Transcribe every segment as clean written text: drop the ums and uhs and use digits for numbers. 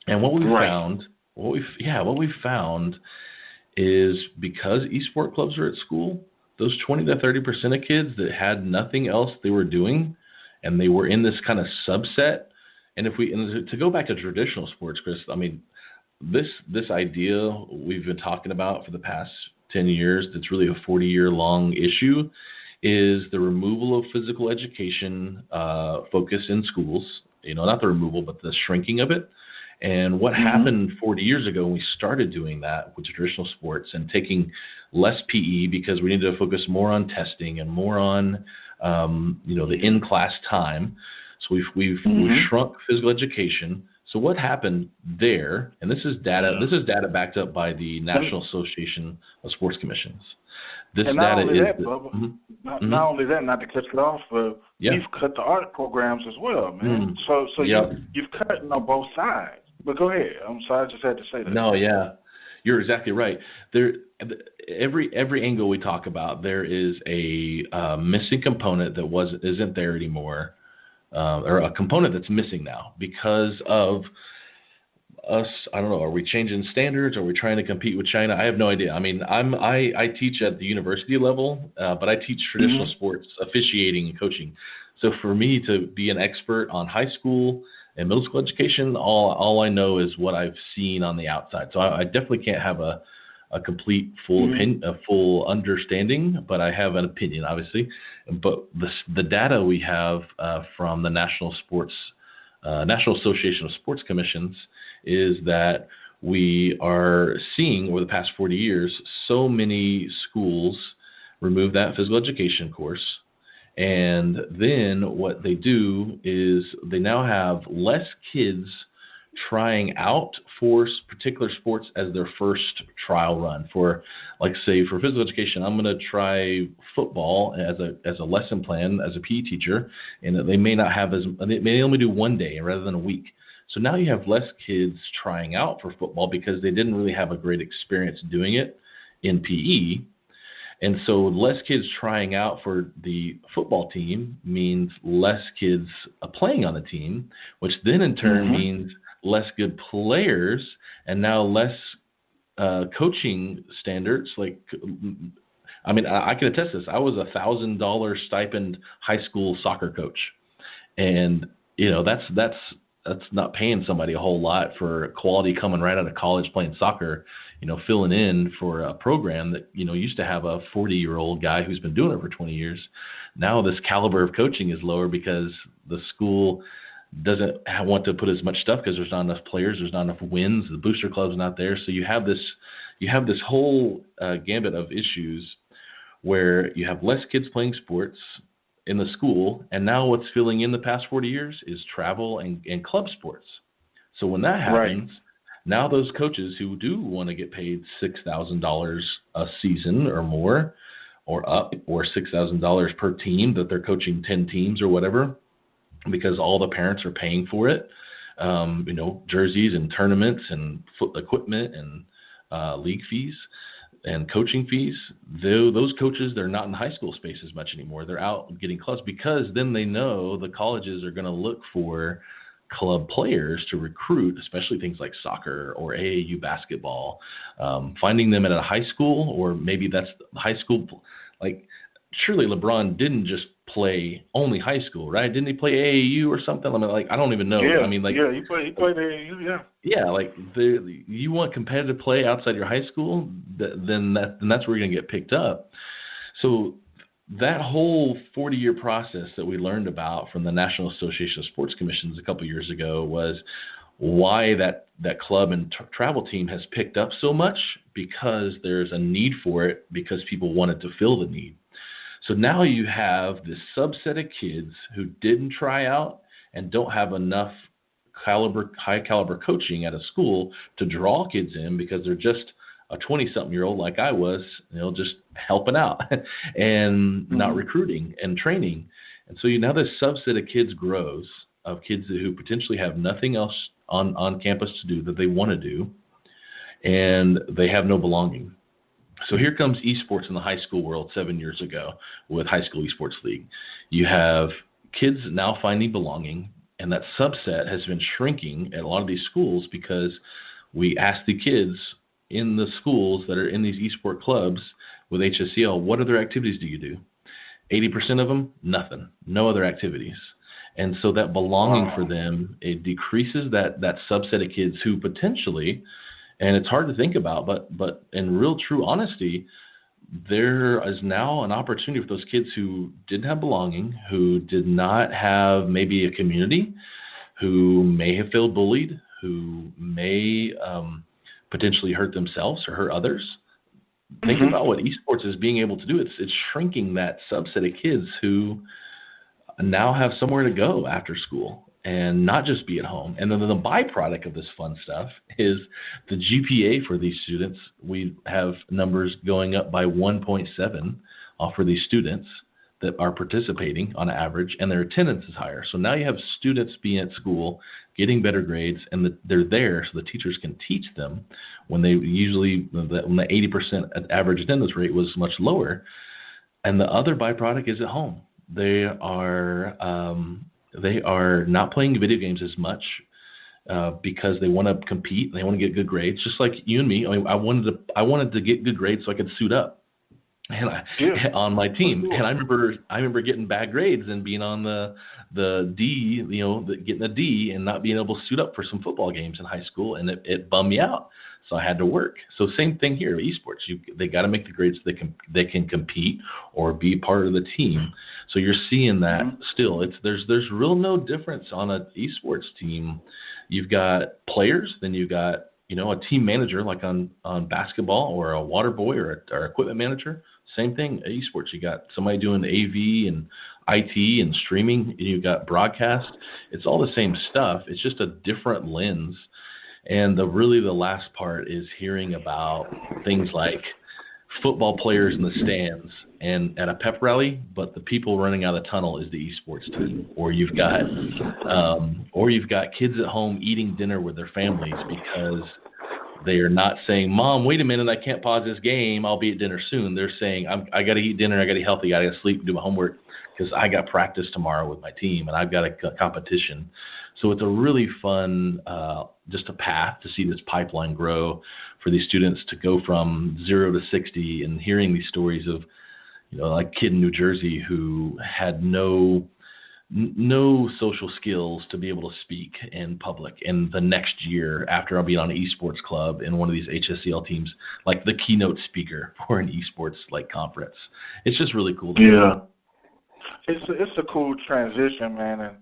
And what we Right. found, what we found is because esport clubs are at school, those 20 to 30% of kids that had nothing else they were doing, and they were in this kind of subset. And to go back to traditional sports, Chris, I mean, this idea we've been talking about for the past 10 years, that's really a 40-year long issue, is the removal of physical education focus in schools. Not the removal, but the shrinking of it. And what happened 40 years ago when we started doing that with traditional sports and taking less PE because we needed to focus more on testing and more on, the in-class time. So we've shrunk physical education. So what happened there, and this is data backed up by the National Association of Sports Commissions. Not only that, not to cut it off, you've cut the art programs as well, man. So you've cut on both sides. But go ahead. I'm sorry, I just had to say that. No, yeah. You're exactly right. Every angle we talk about, there is a missing component that isn't there anymore, or a component that's missing now because of us. I don't know. Are we changing standards? Are we trying to compete with China? I have no idea. I mean, I teach at the university level, but I teach traditional sports officiating and coaching. So for me to be an expert on high school and middle school education, all I know is what I've seen on the outside. So I definitely can't have a complete full understanding, but I have an opinion, obviously. But the data we have from the National Association of Sports Commissions is that we are seeing over the past 40 years so many schools remove that physical education course. And then what they do is they now have less kids trying out for particular sports as their first trial run. For, like, say, for physical education, I'm going to try football as a lesson plan as a PE teacher, and they may not have they may only do one day rather than a week. So now you have less kids trying out for football because they didn't really have a great experience doing it in PE. And so less kids trying out for the football team means less kids playing on the team, which then in turn means less good players and now less coaching standards. Like, I mean, I can attest this. I was $1,000 stipend high school soccer coach. And, that's not paying somebody a whole lot for quality coming right out of college playing soccer, filling in for a program that, used to have a 40-year-old guy who's been doing it for 20 years. Now this caliber of coaching is lower because the school doesn't want to put as much stuff because there's not enough players, there's not enough wins, the booster club's not there. So you have this whole gambit of issues where you have less kids playing sports in the school, and now what's filling in the past 40 years is travel and club sports. So when that happens, now those coaches who do want to get paid $6,000 a season or more, or up, or $6,000 per team that they're coaching 10 teams or whatever, because all the parents are paying for it, jerseys and tournaments and equipment and league fees and coaching fees. Those coaches, they're not in the high school space as much anymore. They're out getting clubs because then they know the colleges are going to look for club players to recruit, especially things like soccer or AAU basketball. Finding them at a high school, or maybe that's high school. Like, surely LeBron didn't just play only high school, right? Didn't he play AAU or something? I mean, like, I don't even know. Yeah, I mean, like, yeah, he played AAU, yeah. Yeah, like, you want competitive play outside your high school, then that's where you're going to get picked up. So that whole 40-year process that we learned about from the National Association of Sports Commissions a couple of years ago was why that club and travel team has picked up so much, because there's a need for it, because people wanted to fill the need. So now you have this subset of kids who didn't try out and don't have enough high caliber coaching at a school to draw kids in, because they're just a 20-something-year-old like I was, just helping out and not recruiting and training. And so now this subset of kids grows, of kids who potentially have nothing else on campus to do that they want to do, and they have no belonging. So here comes esports in the high school world 7 years ago with High School Esports League. You have kids now finding belonging. And that subset has been shrinking at a lot of these schools because we ask the kids in the schools that are in these esport clubs with HSCL, what other activities do you do? 80% of them, nothing, no other activities. And so that belonging for them, it decreases that subset of kids who potentially, and it's hard to think about, but in real true honesty, there is now an opportunity for those kids who didn't have belonging, who did not have maybe a community, who may have felt bullied, who may potentially hurt themselves or hurt others. Think about what esports is being able to do. It's shrinking that subset of kids who now have somewhere to go after school and not just be at home. And then the byproduct of this fun stuff is the GPA for these students. We have numbers going up by 1.7 for these students that are participating on average, and their attendance is higher. So now you have students being at school, getting better grades, and they're there so the teachers can teach them when they usually, when the 80% average attendance rate was much lower. And the other byproduct is at home. They are not playing video games as much because they want to compete. They want to get good grades, just like you and me. I mean, I wanted to get good grades so I could suit up and on my team. And I remember getting bad grades and being on the D, getting a D and not being able to suit up for some football games in high school, and it bummed me out. So I had to work. So same thing here, esports. They got to make the grades so they can compete or be part of the team. So you're seeing that still. There's real no difference on an esports team. You've got players, then you've got a team manager like on basketball, or a water boy or equipment manager. Same thing at esports. You got somebody doing AV and IT and streaming, and you've got broadcast. It's all the same stuff. It's just a different lens. And the last part is hearing about things like football players in the stands and at a pep rally, but the people running out of the tunnel is the esports team. Or you've got kids at home eating dinner with their families because they are not saying, "Mom, wait a minute, I can't pause this game. I'll be at dinner soon." They're saying, I got to eat dinner. I got to eat healthy. I got to sleep, do my homework because I got practice tomorrow with my team and I've got a competition. So it's a really fun, just a path to see this pipeline grow for these students to go from 0 to 60, and hearing these stories of, like a kid in New Jersey who had no social skills to be able to speak in public. And the next year, after I'll be on an esports club in one of these HSCL teams, like the keynote speaker for an esports conference. It's just really cool. It's a cool transition, man, and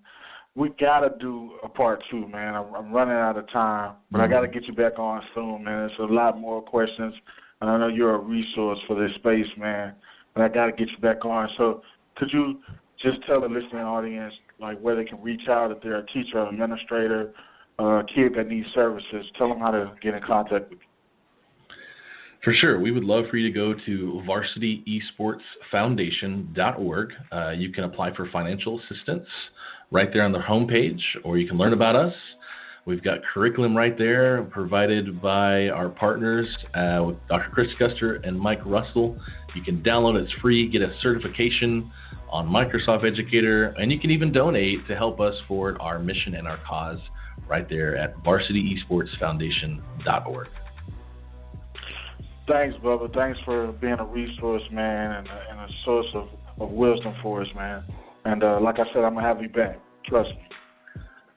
we gotta do a part 2, man. I'm running out of time, but I gotta get you back on soon, man. There's a lot more questions, and I know you're a resource for this space, man. But I gotta get you back on. So, could you just tell the listening audience where they can reach out if they're a teacher, or administrator, a kid that needs services? Tell them how to get in contact with you. For sure. We would love for you to go to varsityesportsfoundation.org. You can apply for financial assistance right there on the homepage, or you can learn about us. We've got curriculum right there provided by our partners, with Dr. Chris Custer and Mike Russell. You can download it. It's free, get a certification on Microsoft Educator, and you can even donate to help us forward our mission and our cause right there at varsityesportsfoundation.org. Thanks, Bubba. Thanks for being a resource, man, and a source of wisdom for us, man. And like I said, I'm going to have you back. Trust me.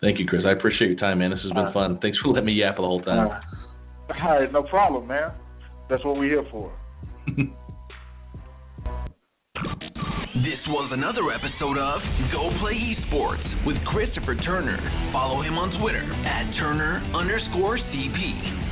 Thank you, Chris. I appreciate your time, man. This has been fun. Thanks for letting me yap the whole time. All right, no problem, man. That's what we're here for. This was another episode of Go Play Esports with Christopher Turner. Follow him on Twitter at Turner_CP.